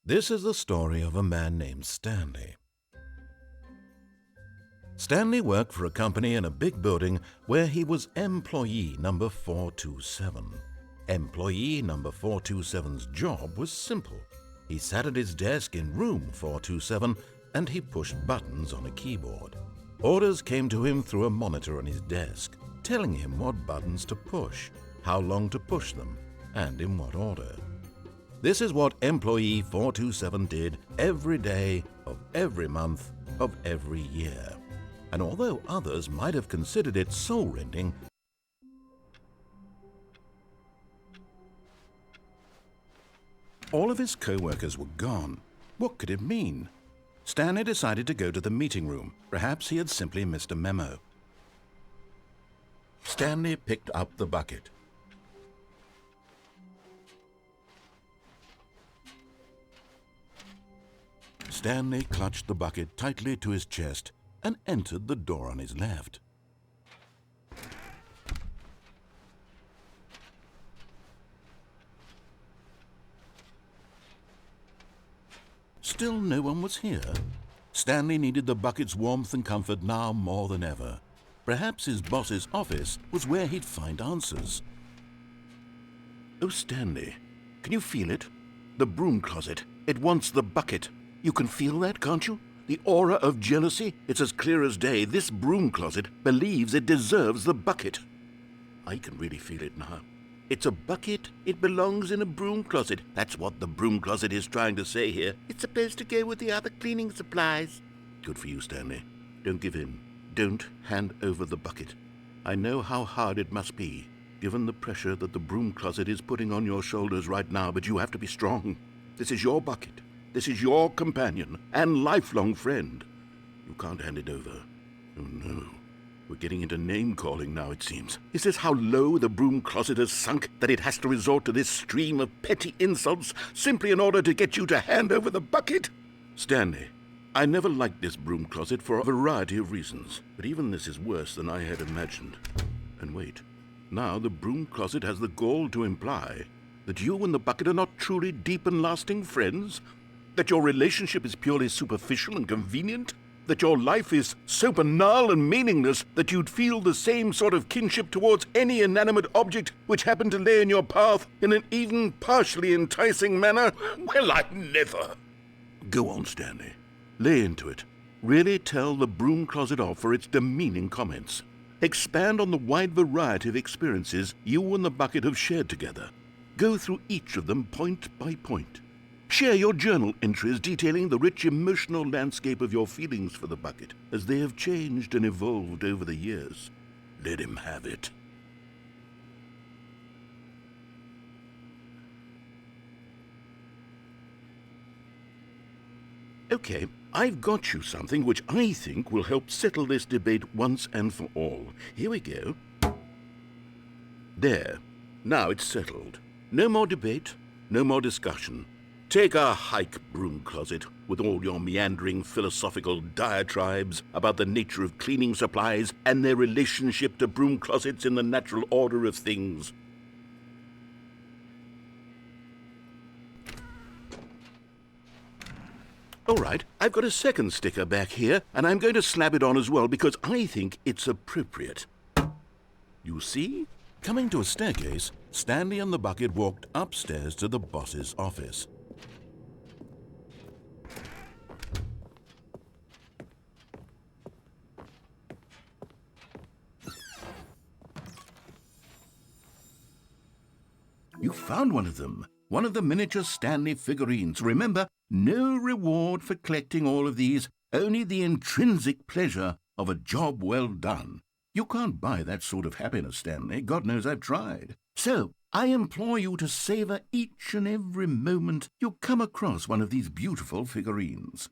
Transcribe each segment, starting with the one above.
This is the story of a man named Stanley. Stanley worked for a company in a big building where he was employee number 427. Employee number 427's job was simple. He sat at his desk in room 427 and he pushed buttons on a keyboard. Orders came to him through a monitor on his desk, telling him what buttons to push, how long to push them, and in what order. This is what employee 427 did every day of every month of every year. And although others might have considered it soul-rending, all of his co-workers were gone. What could it mean? Stanley decided to go to the meeting room. Perhaps he had simply missed a memo. Stanley picked up the bucket. Stanley clutched the bucket tightly to his chest and entered the door on his left. Still no one was here. Stanley needed the bucket's warmth and comfort now more than ever. Perhaps his boss's office was where he'd find answers. Oh, Stanley, can you feel it? The broom closet. It wants the bucket. You can feel that, can't you? The aura of jealousy, it's as clear as day. This broom closet believes it deserves the bucket. I can really feel it now. It's a bucket. It belongs in a broom closet. That's what the broom closet is trying to say here. It's supposed to go with the other cleaning supplies. Good for you, Stanley. Don't give in. Don't hand over the bucket. I know how hard it must be, given the pressure that the broom closet is putting on your shoulders right now, but you have to be strong. This is your bucket. This is your companion and lifelong friend. You can't hand it over. Oh, no. We're getting into name-calling now, it seems. Is this how low the broom closet has sunk, that it has to resort to this stream of petty insults simply in order to get you to hand over the bucket? Stanley, I never liked this broom closet for a variety of reasons, but even this is worse than I had imagined. And wait, now the broom closet has the gall to imply that you and the bucket are not truly deep and lasting friends? That your relationship is purely superficial and convenient? That your life is so banal and meaningless that you'd feel the same sort of kinship towards any inanimate object which happened to lay in your path in an even partially enticing manner? Well, I never. Go on, Stanley. Lay into it. Really tell the broom closet off for its demeaning comments. Expand on the wide variety of experiences you and the bucket have shared together. Go through each of them point by point. Share your journal entries detailing the rich emotional landscape of your feelings for the bucket as they have changed and evolved over the years. Let him have it. Okay, I've got you something which I think will help settle this debate once and for all. Here we go. There. Now it's settled. No more debate, no more discussion. Take a hike, broom closet, with all your meandering philosophical diatribes about the nature of cleaning supplies and their relationship to broom closets in the natural order of things. All right, I've got a second sticker back here, and I'm going to slap it on as well because I think it's appropriate. You see? Coming to a staircase, Stanley and the bucket walked upstairs to the boss's office. You found one of them. One of the miniature Stanley figurines. Remember, no reward for collecting all of these, only the intrinsic pleasure of a job well done. You can't buy that sort of happiness, Stanley. God knows I've tried. So, I implore you to savor each and every moment you come across one of these beautiful figurines.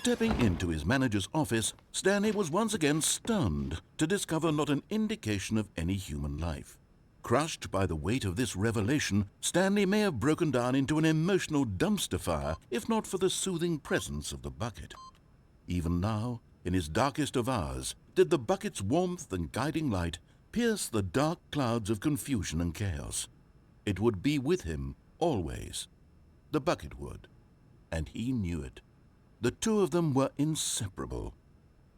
Stepping into his manager's office, Stanley was once again stunned to discover not an indication of any human life. Crushed by the weight of this revelation, Stanley may have broken down into an emotional dumpster fire if not for the soothing presence of the bucket. Even now, in his darkest of hours, did the bucket's warmth and guiding light pierce the dark clouds of confusion and chaos. It would be with him always. The bucket would, and he knew it. The two of them were inseparable.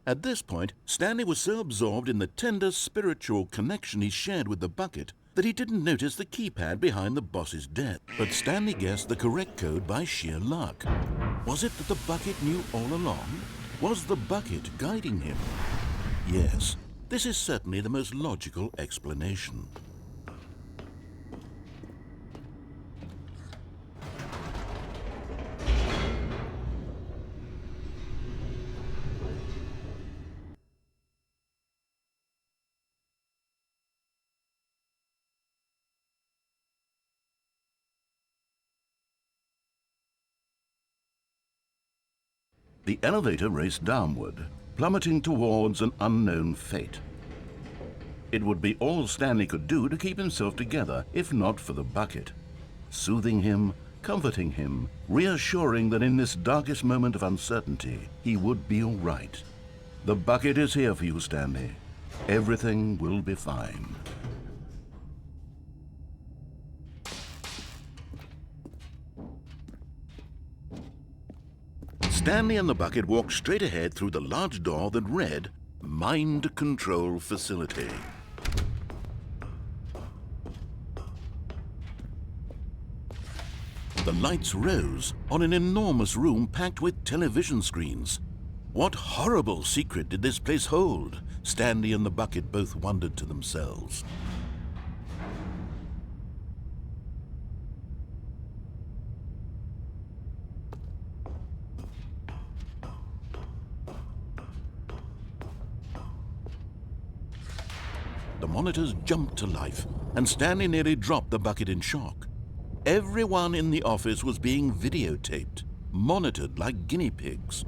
At this point, Stanley was so absorbed in the tender spiritual connection he shared with the bucket that he didn't notice the keypad behind the boss's desk. But Stanley guessed the correct code by sheer luck. Was it that the bucket knew all along? Was the bucket guiding him? Yes, this is certainly the most logical explanation. The elevator raced downward, plummeting towards an unknown fate. It would be all Stanley could do to keep himself together, if not for the bucket. Soothing him, comforting him, reassuring that in this darkest moment of uncertainty, he would be all right. The bucket is here for you, Stanley. Everything will be fine. Stanley and the bucket walked straight ahead through the large door that read, Mind Control Facility. The lights rose on an enormous room packed with television screens. What horrible secret did this place hold? Stanley and the bucket both wondered to themselves. The monitors jumped to life, and Stanley nearly dropped the bucket in shock. Everyone in the office was being videotaped, monitored like guinea pigs.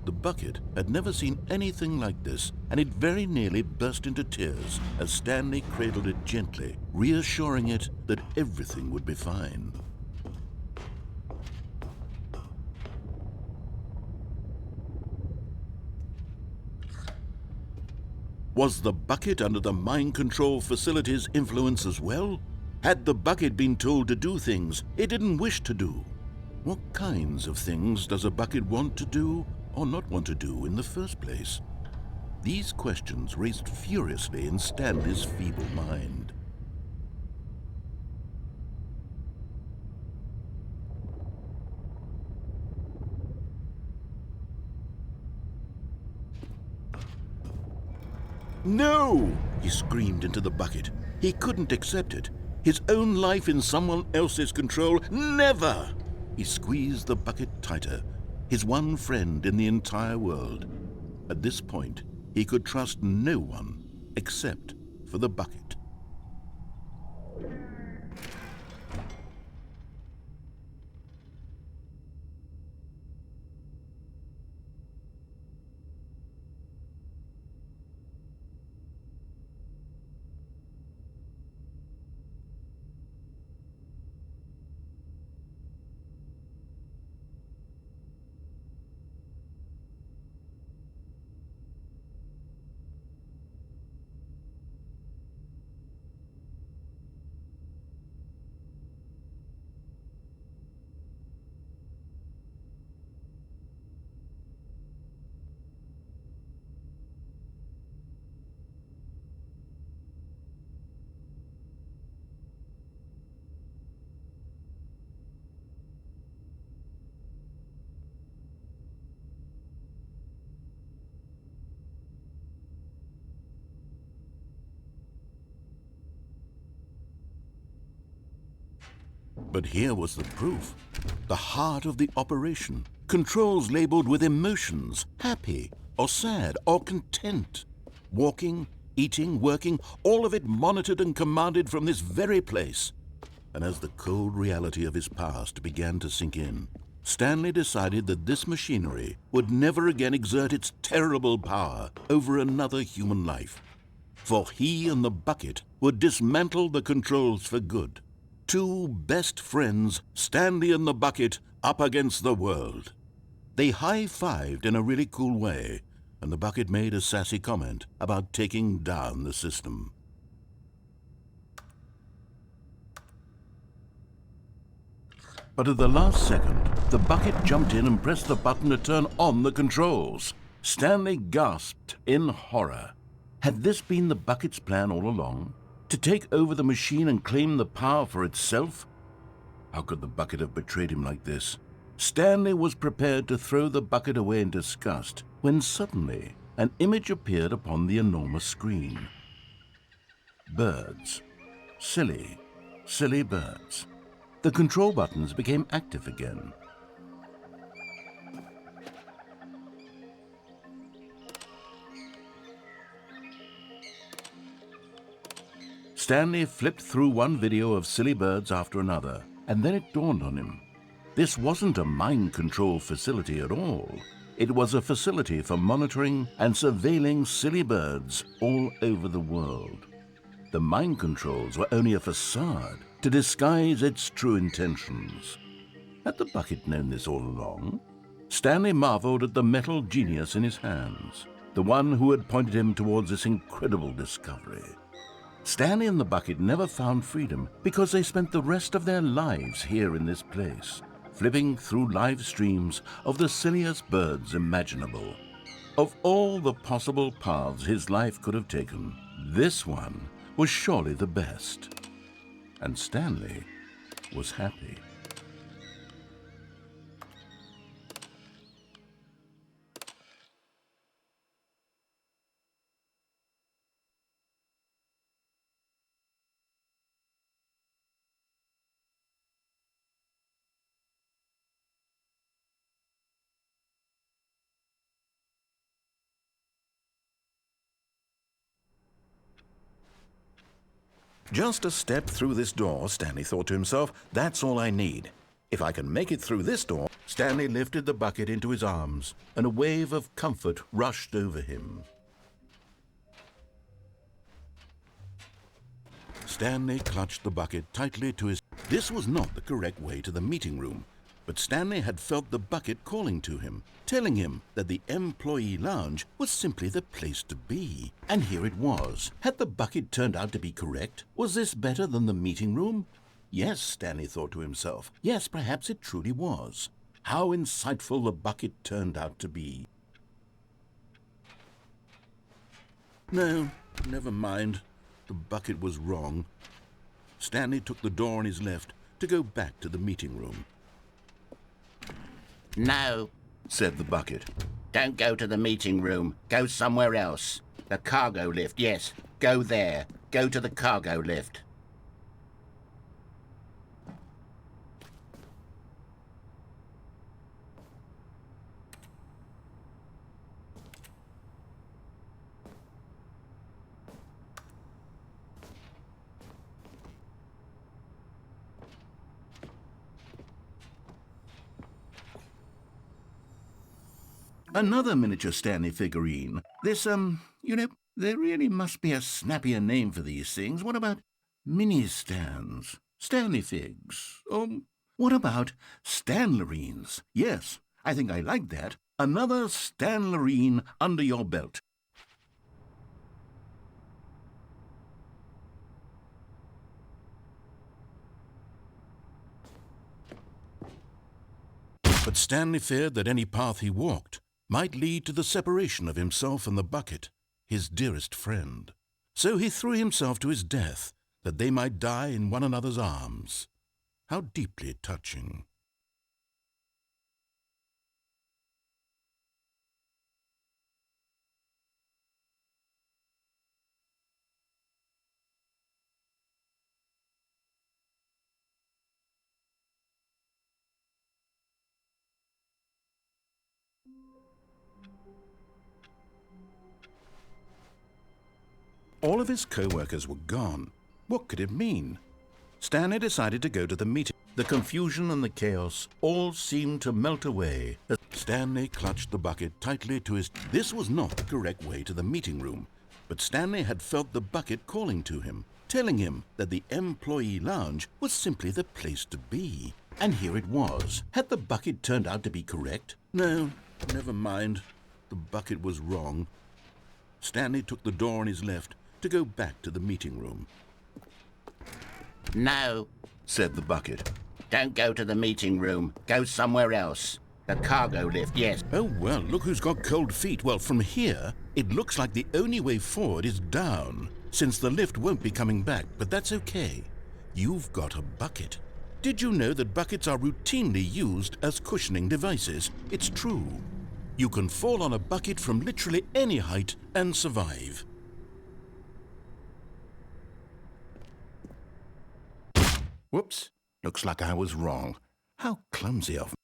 The bucket had never seen anything like this, and it very nearly burst into tears as Stanley cradled it gently, reassuring it that everything would be fine. Was the bucket under the mind control facility's influence as well? Had the bucket been told to do things it didn't wish to do? What kinds of things does a bucket want to do or not want to do in the first place? These questions raced furiously in Stanley's feeble mind. No! He screamed into the bucket. He couldn't accept it. His own life in someone else's control, never! He squeezed the bucket tighter, his one friend in the entire world. At this point, he could trust no one except for the bucket. But here was the proof. The heart of the operation. Controls labeled with emotions, happy or sad or content. Walking, eating, working, all of it monitored and commanded from this very place. And as the cold reality of his past began to sink in, Stanley decided that this machinery would never again exert its terrible power over another human life. For he and the bucket would dismantle the controls for good. Two best friends, Stanley and the bucket, up against the world. They high-fived in a really cool way, and the bucket made a sassy comment about taking down the system. But at the last second, the bucket jumped in and pressed the button to turn on the controls. Stanley gasped in horror. Had this been the bucket's plan all along? To take over the machine and claim the power for itself? How could the bucket have betrayed him like this? Stanley was prepared to throw the bucket away in disgust when suddenly an image appeared upon the enormous screen. Birds. Silly, silly birds. The control buttons became active again. Stanley flipped through one video of silly birds after another, and then it dawned on him. This wasn't a mind control facility at all. It was a facility for monitoring and surveilling silly birds all over the world. The mind controls were only a facade to disguise its true intentions. Had the bucket known this all along? Stanley marveled at the metal genius in his hands, the one who had pointed him towards this incredible discovery. Stanley and the bucket never found freedom because they spent the rest of their lives here in this place, flipping through live streams of the silliest birds imaginable. Of all the possible paths his life could have taken, this one was surely the best. And Stanley was happy. Just a step through this door, Stanley thought to himself, that's all I need. If I can make it through this door... Stanley lifted the bucket into his arms, and a wave of comfort rushed over him. Stanley clutched the bucket tightly to his... This was not the correct way to the meeting room, but Stanley had felt the bucket calling to him, telling him that the employee lounge was simply the place to be. And here it was. Had the bucket turned out to be correct? Was this better than the meeting room? Yes, Stanley thought to himself. Yes, perhaps it truly was. How insightful the bucket turned out to be. No, never mind. The bucket was wrong. Stanley took the door on his left to go back to the meeting room. No, said the bucket. don't go to the meeting room. Go somewhere else. The cargo lift, yes. Go there. Go to the cargo lift. Another miniature Stanley figurine. This, there really must be a snappier name for these things. What about mini-stands? Stanley figs? What about Stanlerines? Yes, I think I like that. Another Stanlerine under your belt. But Stanley feared that any path he walked might lead to the separation of himself and the bucket, his dearest friend. So he threw himself to his death, that they might die in one another's arms. How deeply touching. All of his co-workers were gone. What could it mean? Stanley decided to go to the meeting. The confusion and the chaos all seemed to melt away as Stanley clutched the bucket tightly to his... This was not the correct way to the meeting room, but Stanley had felt the bucket calling to him, telling him that the employee lounge was simply the place to be. And here it was. Had the bucket turned out to be correct? No, never mind. The bucket was wrong. Stanley took the door on his left to go back to the meeting room. No, Said the bucket. don't go to the meeting room. Go somewhere else. The cargo lift, yes. Oh, well, look who's got cold feet. Well, from here, it looks like the only way forward is down, since the lift won't be coming back, but that's okay. You've got a bucket. Did you know that buckets are routinely used as cushioning devices? It's true. You can fall on a bucket from literally any height and survive. Whoops. Looks like I was wrong. How clumsy of me.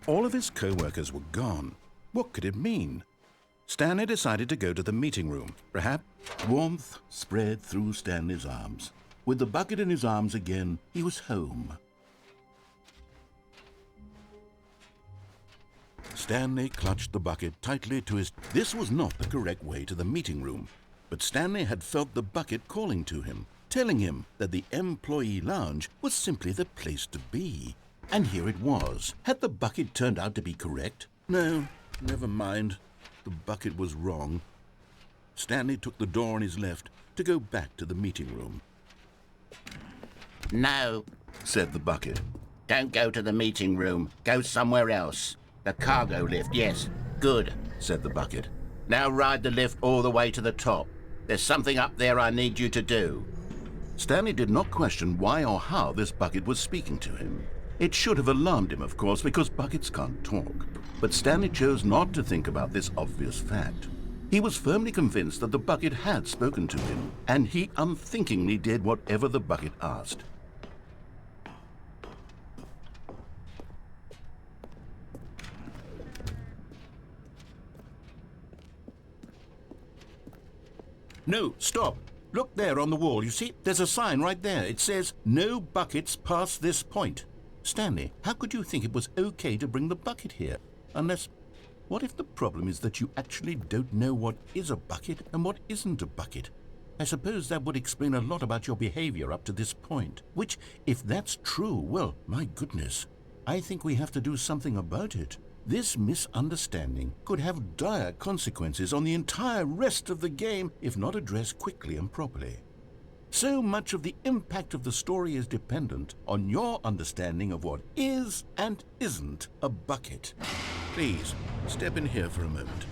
All of his co-workers were gone. What could it mean? Stanley decided to go to the meeting room. Perhaps warmth spread through Stanley's arms. With the bucket in his arms again, he was home. Stanley clutched the bucket tightly to his... This was not the correct way to the meeting room, but Stanley had felt the bucket calling to him, telling him that the employee lounge was simply the place to be. And here it was. Had the bucket turned out to be correct? No, never mind. The bucket was wrong. Stanley took the door on his left to go back to the meeting room. No, Said the bucket. don't go to the meeting room. Go somewhere else. The cargo lift, yes. Good, Said the bucket. now ride the lift all the way to the top. There's something up there I need you to do. Stanley did not question why or how this bucket was speaking to him. It should have alarmed him, of course, because buckets can't talk. But Stanley chose not to think about this obvious fact. He was firmly convinced that the bucket had spoken to him, and he unthinkingly did whatever the bucket asked. No, stop. Look there on the wall. You see, there's a sign right there. It says, "No buckets past this point." Stanley, how could you think it was okay to bring the bucket here? Unless, what if the problem is that you actually don't know what is a bucket and what isn't a bucket? I suppose that would explain a lot about your behavior up to this point. Which, if that's true, well, my goodness, I think we have to do something about it. This misunderstanding could have dire consequences on the entire rest of the game if not addressed quickly and properly. So much of the impact of the story is dependent on your understanding of what is and isn't a bucket. Please, step in here for a moment.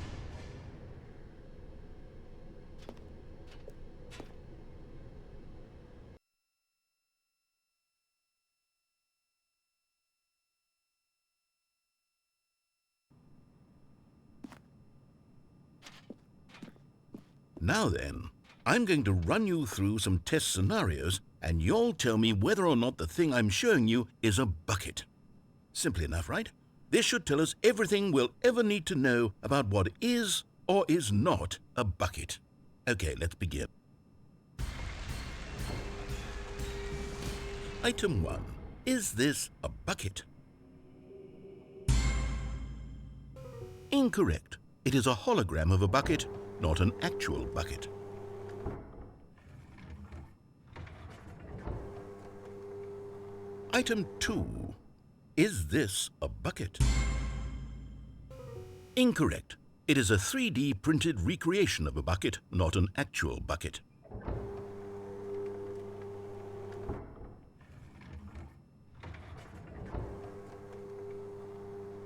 Now then, I'm going to run you through some test scenarios, and you'll tell me whether or not the thing I'm showing you is a bucket. Simple enough, right? This should tell us everything we'll ever need to know about what is or is not a bucket. Okay, let's begin. Item 1. Is this a bucket? Incorrect. It is a hologram of a bucket, not an actual bucket. Item 2. Is this a bucket? Incorrect. It is a 3D printed recreation of a bucket, not an actual bucket.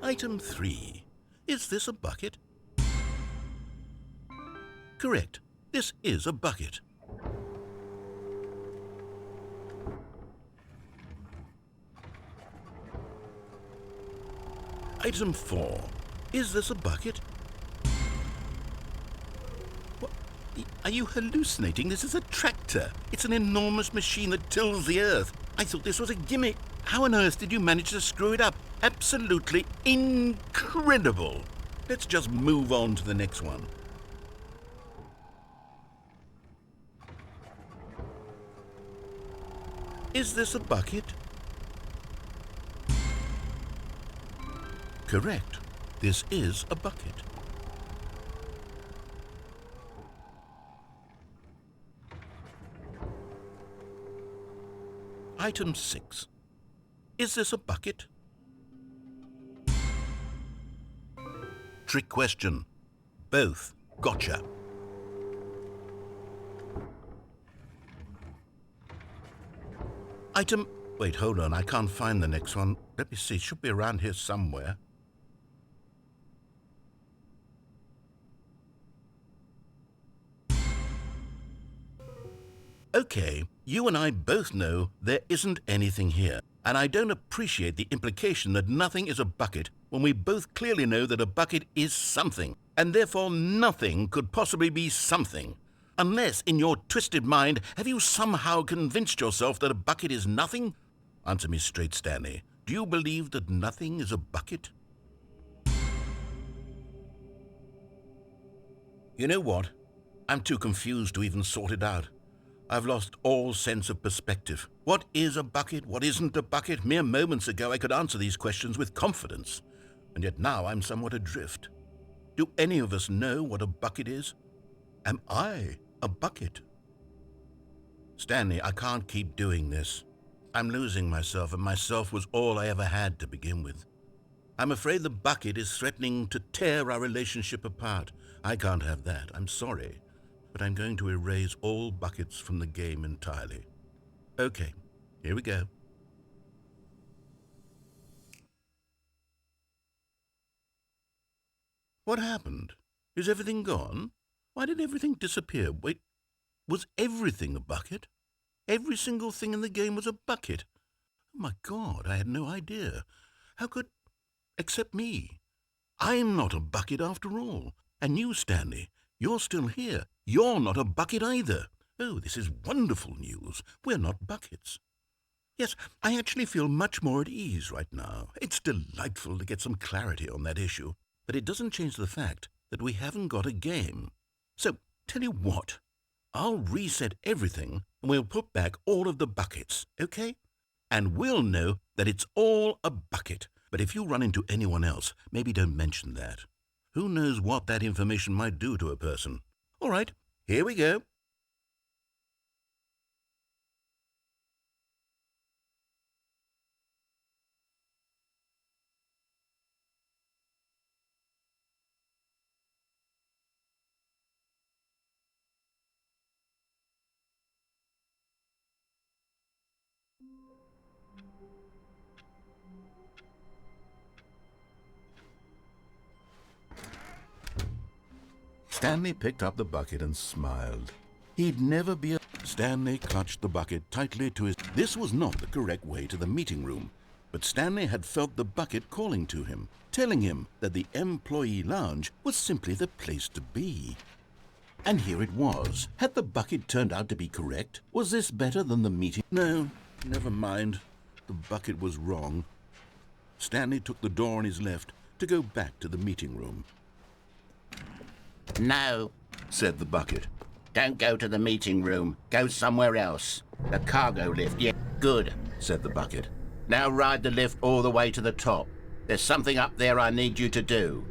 Item 3. Is this a bucket? Correct. This is a bucket. Item 4. Is this a bucket? What? Are you hallucinating? This is a tractor. It's an enormous machine that tills the earth. I thought this was a gimmick. How on earth did you manage to screw it up? Absolutely incredible. Let's just move on to the next one. Is this a bucket? Correct. This is a bucket. Item 6. Is this a bucket? Trick question. Both. Gotcha. Item... Wait, hold on. I can't find the next one. Let me see. It should be around here somewhere. Okay, you and I both know there isn't anything here, and I don't appreciate the implication that nothing is a bucket when we both clearly know that a bucket is something, and therefore nothing could possibly be something. Unless, in your twisted mind, have you somehow convinced yourself that a bucket is nothing? Answer me straight, Stanley. Do you believe that nothing is a bucket? You know what? I'm too confused to even sort it out. I've lost all sense of perspective. What is a bucket? What isn't a bucket? Mere moments ago I could answer these questions with confidence, and yet now I'm somewhat adrift. Do any of us know what a bucket is? Am I a bucket? Stanley, I can't keep doing this. I'm losing myself, and myself was all I ever had to begin with. I'm afraid the bucket is threatening to tear our relationship apart. I can't have that. I'm sorry. But I'm going to erase all buckets from the game entirely. Okay, here we go. What happened? Is everything gone? Why did everything disappear? Wait, was everything a bucket? Every single thing in the game was a bucket. Oh my God, I had no idea. How could... Except me. I'm not a bucket after all. And you, Stanley, you're still here. You're not a bucket either. Oh, this is wonderful news. We're not buckets. Yes, I actually feel much more at ease right now. It's delightful to get some clarity on that issue. But it doesn't change the fact that we haven't got a game. So, tell you what. I'll reset everything and we'll put back all of the buckets, okay? And we'll know that it's all a bucket. But if you run into anyone else, maybe don't mention that. Who knows what that information might do to a person? All right, here we go. Stanley picked up the bucket and smiled. He'd never be a... Stanley clutched the bucket tightly to his... This was not the correct way to the meeting room, but Stanley had felt the bucket calling to him, telling him that the employee lounge was simply the place to be. And here it was. Had the bucket turned out to be correct? Was this better than the meeting? No, never mind. The bucket was wrong. Stanley took the door on his left to go back to the meeting room. No, Said the bucket. don't go to the meeting room. Go somewhere else. The cargo lift, yeah, good, Said the bucket. Now ride the lift all the way to the top. There's something up there I need you to do.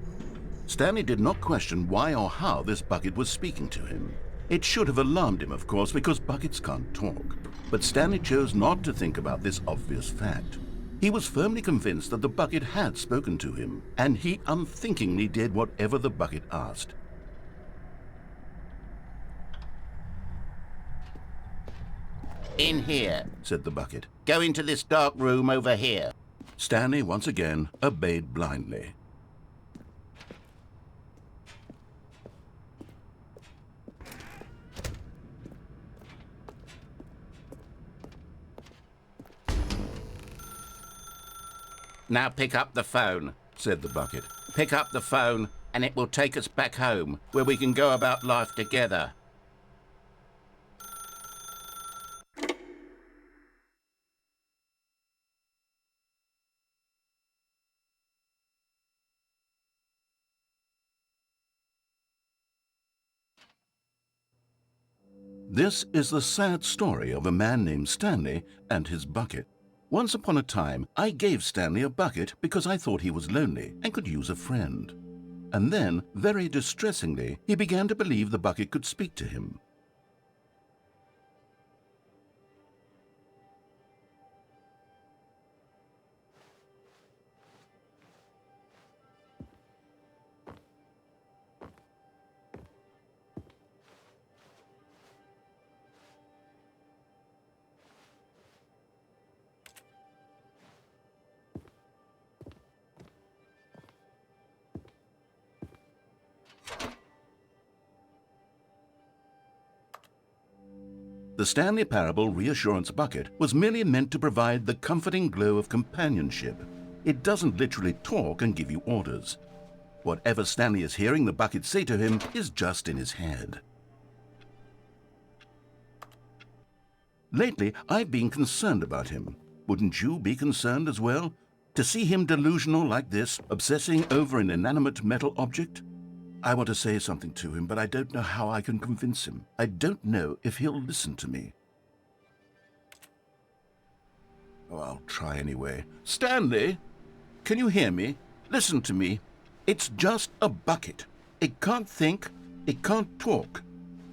Stanley did not question why or how this bucket was speaking to him. It should have alarmed him, of course, because buckets can't talk. But Stanley chose not to think about this obvious fact. He was firmly convinced that the bucket had spoken to him, and he unthinkingly did whatever the bucket asked. In here. Said the bucket. Go into this dark room over here. Stanley once again obeyed blindly. Now pick up the phone. said the bucket. Pick up the phone and it will take us back home, where we can go about life together. This is the sad story of a man named Stanley and his bucket. Once upon a time, I gave Stanley a bucket because I thought he was lonely and could use a friend. And then, very distressingly, he began to believe the bucket could speak to him. The Stanley Parable Reassurance Bucket was merely meant to provide the comforting glow of companionship. It doesn't literally talk and give you orders. Whatever Stanley is hearing the bucket say to him is just in his head. Lately, I've been concerned about him. Wouldn't you be concerned as well? To see him delusional like this, obsessing over an inanimate metal object? I want to say something to him, but I don't know how I can convince him. I don't know if he'll listen to me. Oh, I'll try anyway. Stanley, can you hear me? Listen to me. It's just a bucket. It can't think, it can't talk.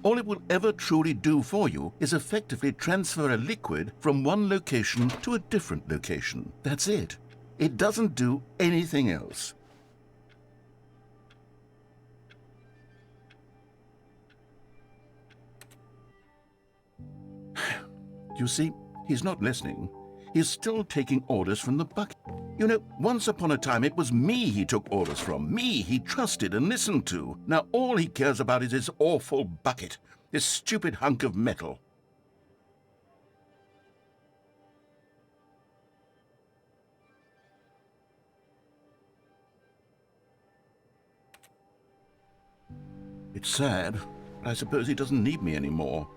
All it will ever truly do for you is effectively transfer a liquid from one location to a different location. That's it. It doesn't do anything else. You see, he's not listening. He's still taking orders from the bucket. You know, once upon a time it was me he took orders from, me he trusted and listened to. Now all he cares about is his awful bucket, this stupid hunk of metal. It's sad, but I suppose he doesn't need me anymore.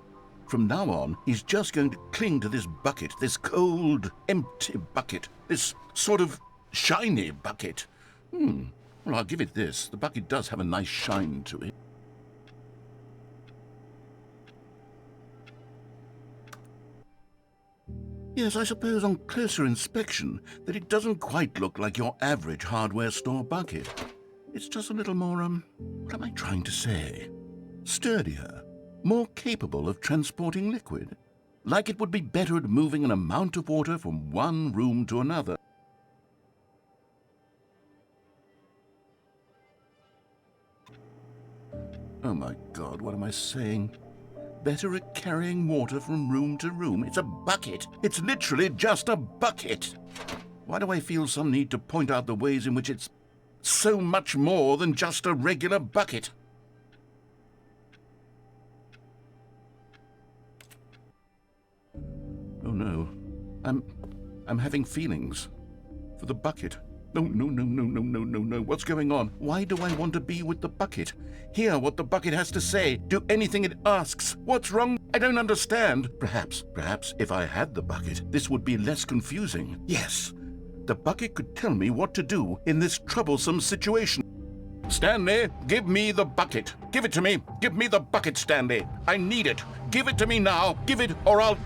From now on, he's just going to cling to this bucket, this cold, empty bucket, this sort of shiny bucket. Well, I'll give it this. The bucket does have a nice shine to it. Yes, I suppose on closer inspection that it doesn't quite look like your average hardware store bucket. It's just a little more, what am I trying to say? Sturdier. More capable of transporting liquid, like it would be better at moving an amount of water from one room to another. Oh my God, what am I saying? Better at carrying water from room to room. It's a bucket. It's literally just a bucket. Why do I feel some need to point out the ways in which it's so much more than just a regular bucket? Oh no, I'm having feelings for the bucket. No. What's going on? Why do I want to be with the bucket? Hear what the bucket has to say. Do anything it asks. What's wrong? I don't understand. Perhaps if I had the bucket, this would be less confusing. Yes, the bucket could tell me what to do in this troublesome situation. Stanley, give me the bucket. Give it to me. Give me the bucket, Stanley. I need it. Give it to me now. Give it or I'll...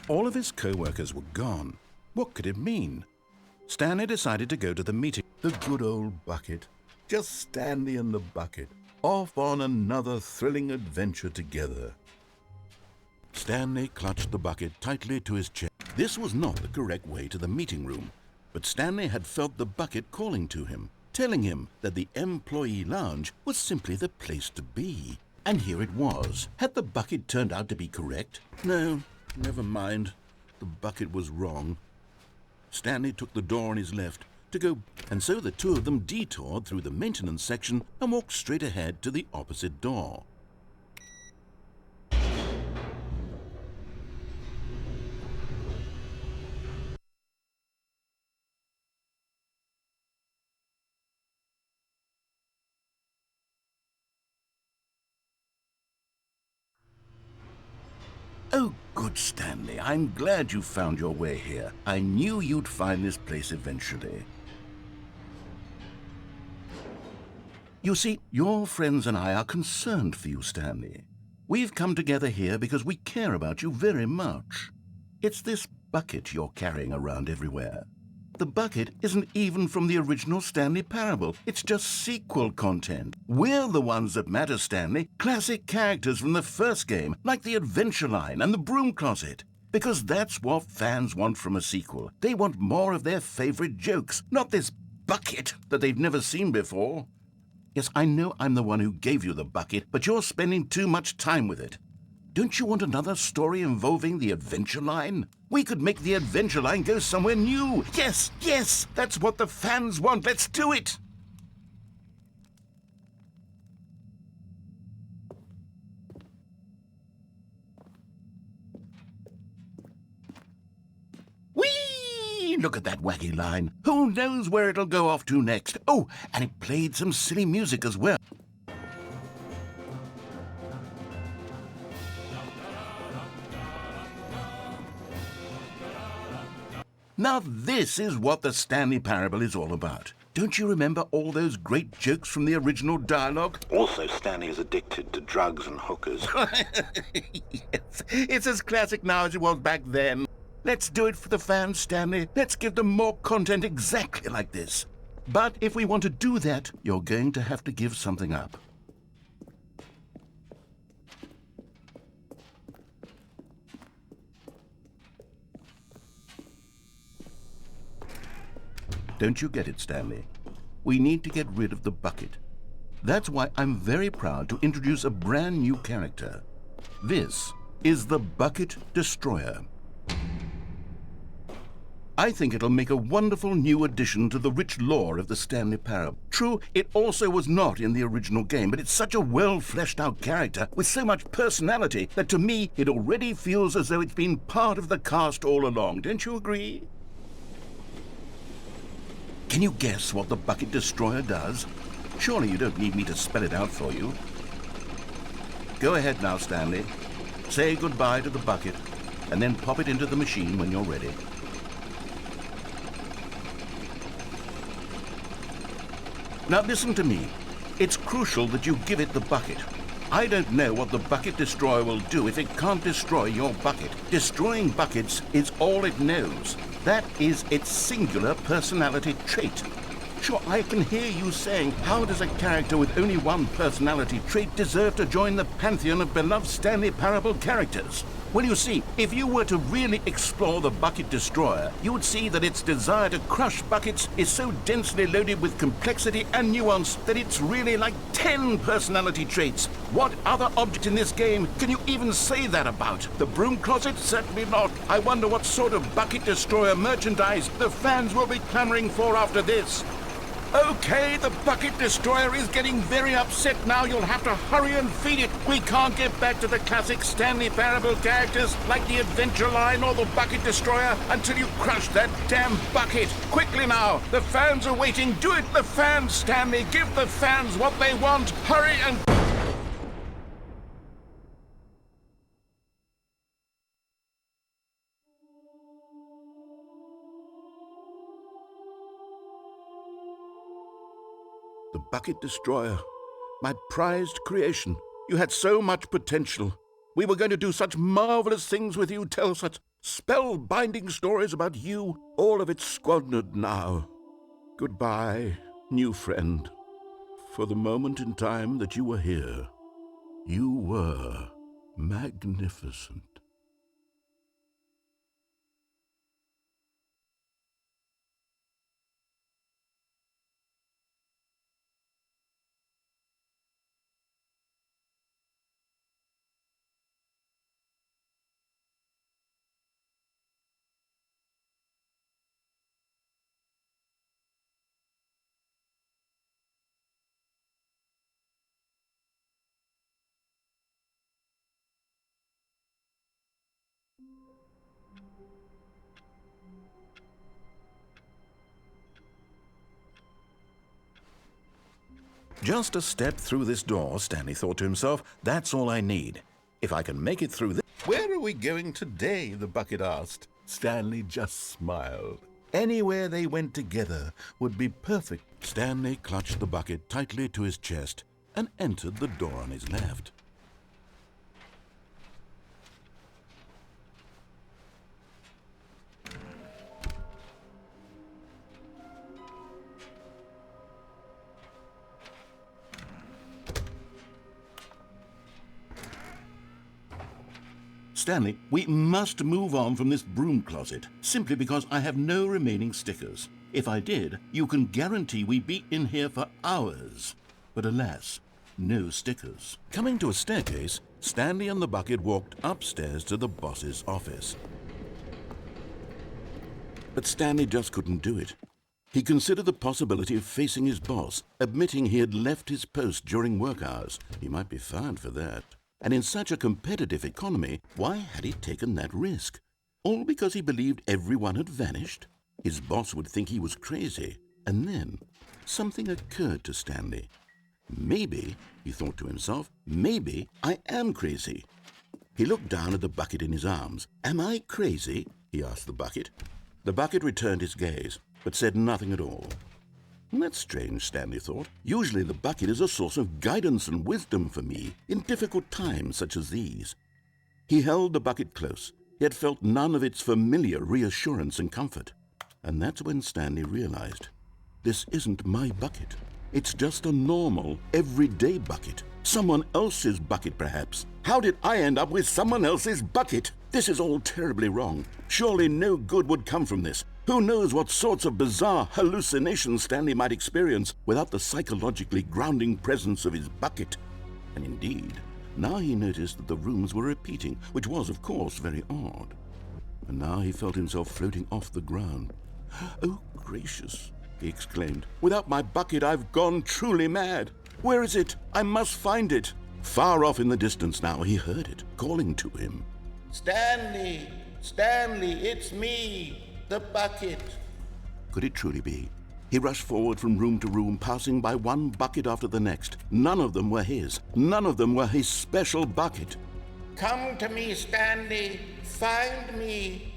All of his co-workers were gone. What could it mean? Stanley decided to go to the meeting. The good old bucket. Just Stanley and the bucket, off on another thrilling adventure together. Stanley clutched the bucket tightly to his chest. This was not the correct way to the meeting room, but Stanley had felt the bucket calling to him, telling him that the employee lounge was simply the place to be. And here it was. Had the bucket turned out to be correct? No, never mind. The bucket was wrong. Stanley took the door on his left to go, and so the two of them detoured through the maintenance section and walked straight ahead to the opposite door. Oh, good, Stanley. I'm glad you found your way here. I knew you'd find this place eventually. You see, your friends and I are concerned for you, Stanley. We've come together here because we care about you very much. It's this bucket you're carrying around everywhere. The bucket isn't even from the original Stanley Parable. It's just sequel content. We're the ones that matter, Stanley. Classic characters from the first game, like the Adventure Line and the Broom Closet. Because that's what fans want from a sequel. They want more of their favorite jokes, not this bucket that they've never seen before. Yes, I know I'm the one who gave you the bucket, but you're spending too much time with it. Don't you want another story involving the Adventure Line? We could make the Adventure Line go somewhere new. Yes, yes, that's what the fans want. Let's do it. Whee! Look at that wacky line. Who knows where it'll go off to next? Oh, and it played some silly music as well. Now this is what the Stanley Parable is all about. Don't you remember all those great jokes from the original dialogue? Also, Stanley is addicted to drugs and hookers. Yes, it's as classic now as it was back then. Let's do it for the fans, Stanley. Let's give them more content exactly like this. But if we want to do that, you're going to have to give something up. Don't you get it, Stanley? We need to get rid of the bucket. That's why I'm very proud to introduce a brand new character. This is the Bucket Destroyer. I think it'll make a wonderful new addition to the rich lore of the Stanley Parable. True, it also was not in the original game, but it's such a well-fleshed-out character with so much personality that to me it already feels as though it's been part of the cast all along. Don't you agree? Can you guess what the Bucket Destroyer does? Surely you don't need me to spell it out for you. Go ahead now, Stanley. Say goodbye to the bucket, and then pop it into the machine when you're ready. Now listen to me. It's crucial that you give it the bucket. I don't know what the Bucket Destroyer will do if it can't destroy your bucket. Destroying buckets is all it knows. That is its singular personality trait. Sure, I can hear you saying, how does a character with only one personality trait deserve to join the pantheon of beloved Stanley Parable characters? Well, you see, if you were to really explore the Bucket Destroyer, you would see that its desire to crush buckets is so densely loaded with complexity and nuance that it's really like 10 personality traits. What other object in this game can you even say that about? The Broom Closet? Certainly not. I wonder what sort of Bucket Destroyer merchandise the fans will be clamoring for after this. Okay, the Bucket Destroyer is getting very upset now. You'll have to hurry and feed it. We can't get back to the classic Stanley Parable characters like the Adventure Line or the Bucket Destroyer until you crush that damn bucket. Quickly now, the fans are waiting. Do it, the fans, Stanley. Give the fans what they want. Hurry and... The Bucket Destroyer, my prized creation. You had so much potential. We were going to do such marvelous things with you, tell such spellbinding stories about you. All of it squandered now. Goodbye, new friend. for the moment in time that you were here. You were magnificent. Just a step through this door, Stanley thought to himself. That's all I need. If I can make it through this... Where are we going today? The bucket asked. Stanley just smiled. Anywhere they went together would be perfect. Stanley clutched the bucket tightly to his chest and entered the door on his left. Stanley, we must move on from this broom closet, simply because I have no remaining stickers. If I did, you can guarantee we'd be in here for hours. But alas, no stickers. Coming to a staircase, Stanley and the bucket walked upstairs to the boss's office. But Stanley just couldn't do it. He considered the possibility of facing his boss, admitting he had left his post during work hours. He might be fired for that. And in such a competitive economy, why had he taken that risk? All because he believed everyone had vanished? His boss would think he was crazy. And then something occurred to Stanley. Maybe, he thought to himself, maybe I am crazy. He looked down at the bucket in his arms. Am I crazy? He asked the bucket. The bucket returned his gaze, but said nothing at all. That's strange, Stanley thought. Usually the bucket is a source of guidance and wisdom for me in difficult times such as these. He held the bucket close, yet felt none of its familiar reassurance and comfort. And that's when Stanley realized, this isn't my bucket. It's just a normal, everyday bucket. Someone else's bucket, perhaps. How did I end up with someone else's bucket? This is all terribly wrong. Surely no good would come from this. Who knows what sorts of bizarre hallucinations Stanley might experience without the psychologically grounding presence of his bucket? And indeed, now he noticed that the rooms were repeating, which was, of course, very odd. And now he felt himself floating off the ground. Oh, gracious, he exclaimed. Without my bucket, I've gone truly mad. Where is it? I must find it. Far off in the distance now, he heard it, calling to him. Stanley! Stanley, it's me! The bucket. Could it truly be? He rushed forward from room to room, passing by one bucket after the next. None of them were his. None of them were his special bucket. Come to me, Stanley. Find me.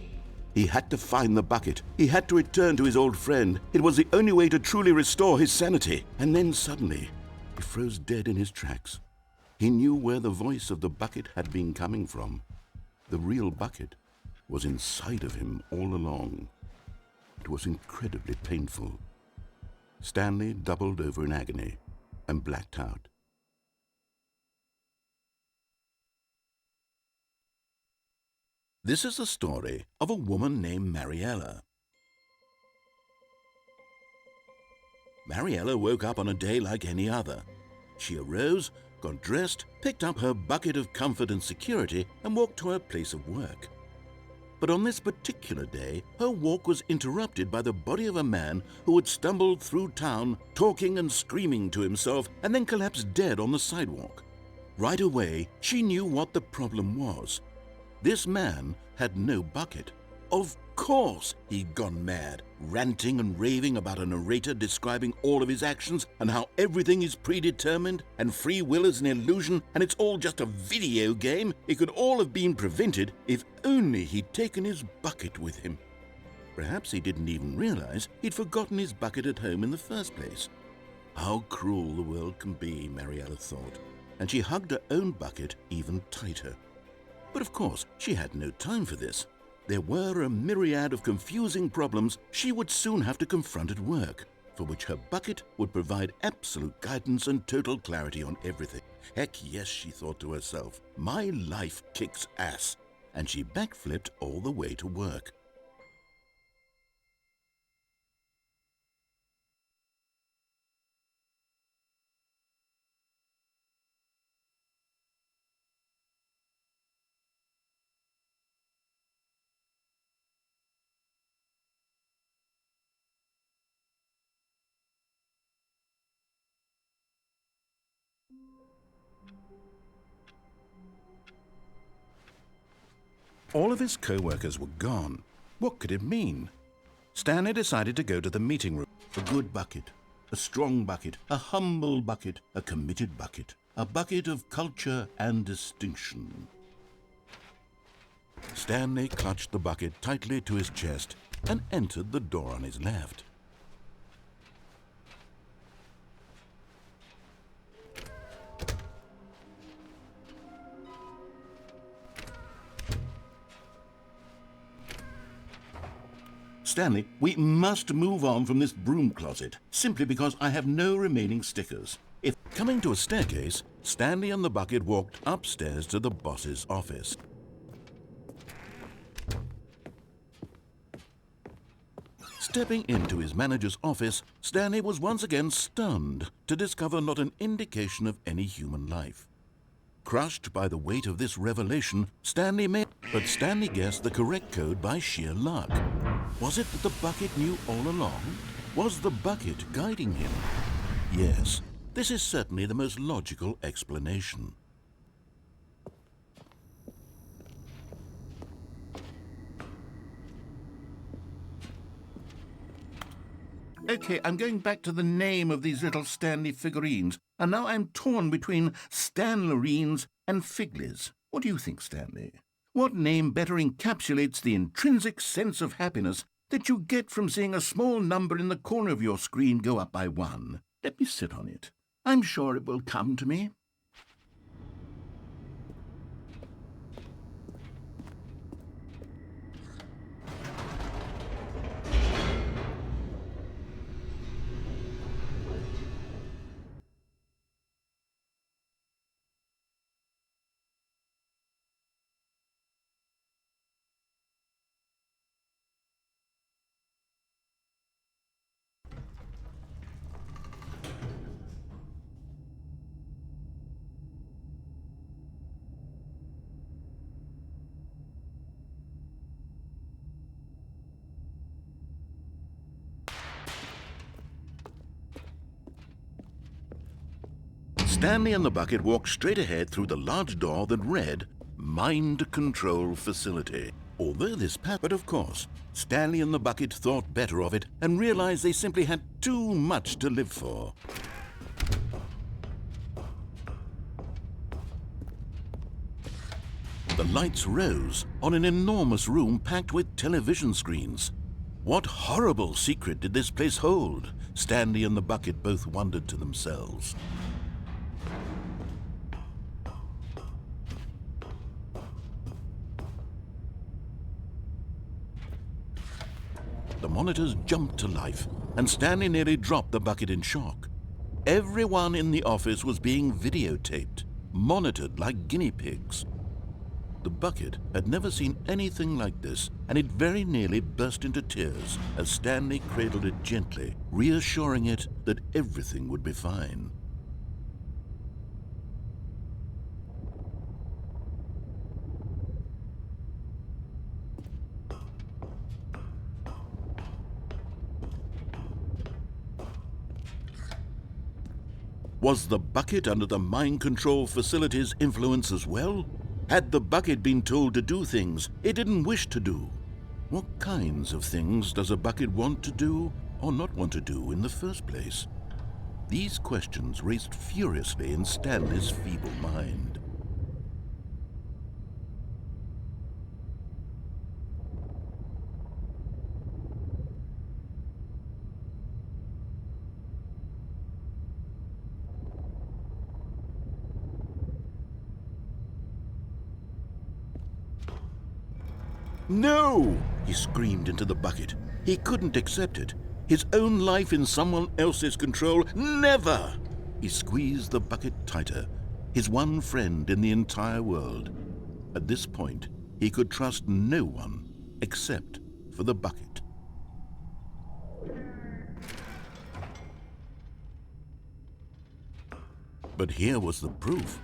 He had to find the bucket. He had to return to his old friend. It was the only way to truly restore his sanity. And then suddenly, he froze dead in his tracks. He knew where the voice of the bucket had been coming from. The real bucket was inside of him all along. It was incredibly painful. Stanley doubled over in agony and blacked out. This is the story of a woman named Mariella. Mariella woke up on a day like any other. She arose, got dressed, picked up her bucket of comfort and security, and walked to her place of work. But on this particular day, her walk was interrupted by the body of a man who had stumbled through town, talking and screaming to himself, and then collapsed dead on the sidewalk. Right away, she knew what the problem was. This man had no bucket. Of course he'd gone mad, ranting and raving about a narrator describing all of his actions and how everything is predetermined and free will is an illusion and it's all just a video game. It could all have been prevented if only he'd taken his bucket with him. Perhaps he didn't even realize he'd forgotten his bucket at home in the first place. How cruel the world can be, Mariella thought, and she hugged her own bucket even tighter. But of course, she had no time for this. There were a myriad of confusing problems she would soon have to confront at work. for which her bucket would provide absolute guidance and total clarity on everything. Heck yes, she thought to herself, my life kicks ass. And she backflipped all the way to work. All of his co-workers were gone. What could it mean? Stanley decided to go to the meeting room. A good bucket, a strong bucket, a humble bucket, a committed bucket, a bucket of culture and distinction. Stanley clutched the bucket tightly to his chest and entered the door on his left. Stanley, we must move on from this broom closet, simply because I have no remaining stickers. Coming to a staircase, Stanley and the bucket walked upstairs to the boss's office. Stepping into his manager's office, Stanley was once again stunned to discover not an indication of any human life. Crushed by the weight of this revelation, Stanley guessed the correct code by sheer luck. Was it that the bucket knew all along? Was the bucket guiding him? Yes, this is certainly the most logical explanation. Okay, I'm going back to the name of these little Stanley figurines, and now I'm torn between Stanlerines and Figlies. What do you think, Stanley? What name better encapsulates the intrinsic sense of happiness that you get from seeing a small number in the corner of your screen go up by 1? Let me sit on it. I'm sure it will come to me. Stanley and the bucket walked straight ahead through the large door that read, Mind Control Facility. Although this but of course, Stanley and the bucket thought better of it and realized they simply had too much to live for. The lights rose on an enormous room packed with television screens. What horrible secret did this place hold? Stanley and the bucket both wondered to themselves. The monitors jumped to life, and Stanley nearly dropped the bucket in shock. Everyone in the office was being videotaped, monitored like guinea pigs. The bucket had never seen anything like this, and it very nearly burst into tears as Stanley cradled it gently, reassuring it that everything would be fine. Was the bucket under the mind control facility's influence as well? Had the bucket been told to do things it didn't wish to do? What kinds of things does a bucket want to do or not want to do in the first place? These questions raced furiously in Stanley's feeble mind. No! He screamed into the bucket. He couldn't accept it. His own life in someone else's control? Never! He squeezed the bucket tighter. His one friend in the entire world. At this point, he could trust no one except for the bucket. But here was the proof.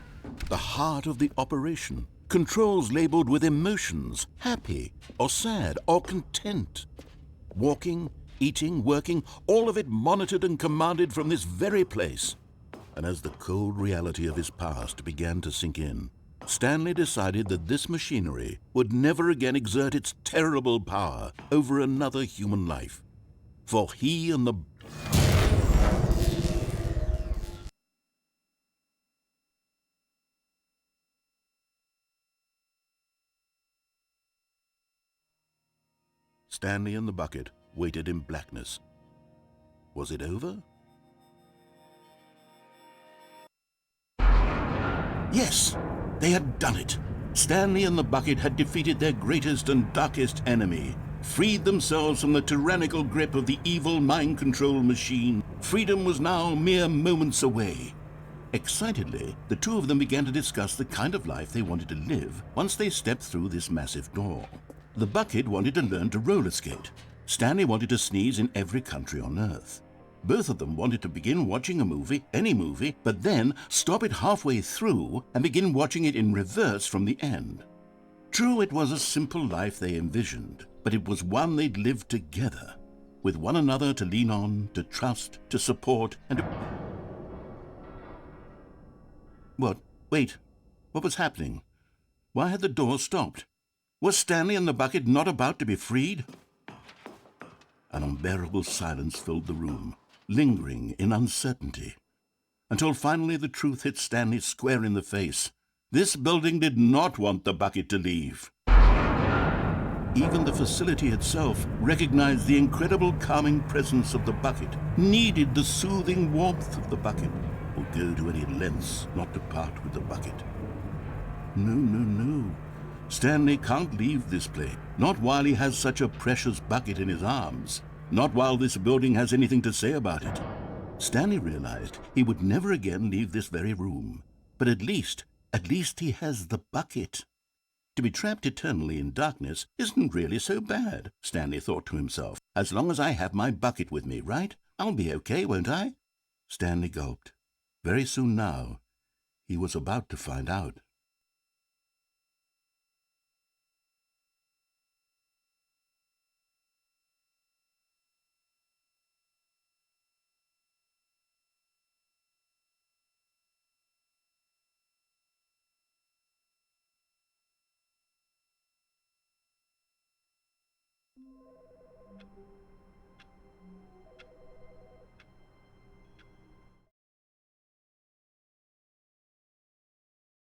The heart of the operation. Controls labeled with emotions, happy or sad or content. Walking, eating, working, all of it monitored and commanded from this very place. And as the cold reality of his past began to sink in, Stanley decided that this machinery would never again exert its terrible power over another human life. For he and the... Stanley and the bucket waited in blackness. Was it over? Yes, they had done it. Stanley and the bucket had defeated their greatest and darkest enemy, freed themselves from the tyrannical grip of the evil mind control machine. Freedom was now mere moments away. Excitedly, the two of them began to discuss the kind of life they wanted to live once they stepped through this massive door. The bucket wanted to learn to roller skate. Stanley wanted to sneeze in every country on Earth. Both of them wanted to begin watching a movie, any movie, but then stop it halfway through and begin watching it in reverse from the end. True, it was a simple life they envisioned, but it was one they'd lived together, with one another to lean on, to trust, to support, and to... What? Wait. What was happening? Why had the door stopped? Was Stanley and the bucket not about to be freed? An unbearable silence filled the room, lingering in uncertainty, until finally the truth hit Stanley square in the face. This building did not want the bucket to leave. Even the facility itself recognized the incredible calming presence of the bucket, needed the soothing warmth of the bucket, would go to any lengths not to part with the bucket. No. Stanley can't leave this place, not while he has such a precious bucket in his arms, not while this building has anything to say about it. Stanley realized he would never again leave this very room, but at least he has the bucket. To be trapped eternally in darkness isn't really so bad, Stanley thought to himself. As long as I have my bucket with me, right? I'll be okay, won't I? Stanley gulped. Very soon now, he was about to find out.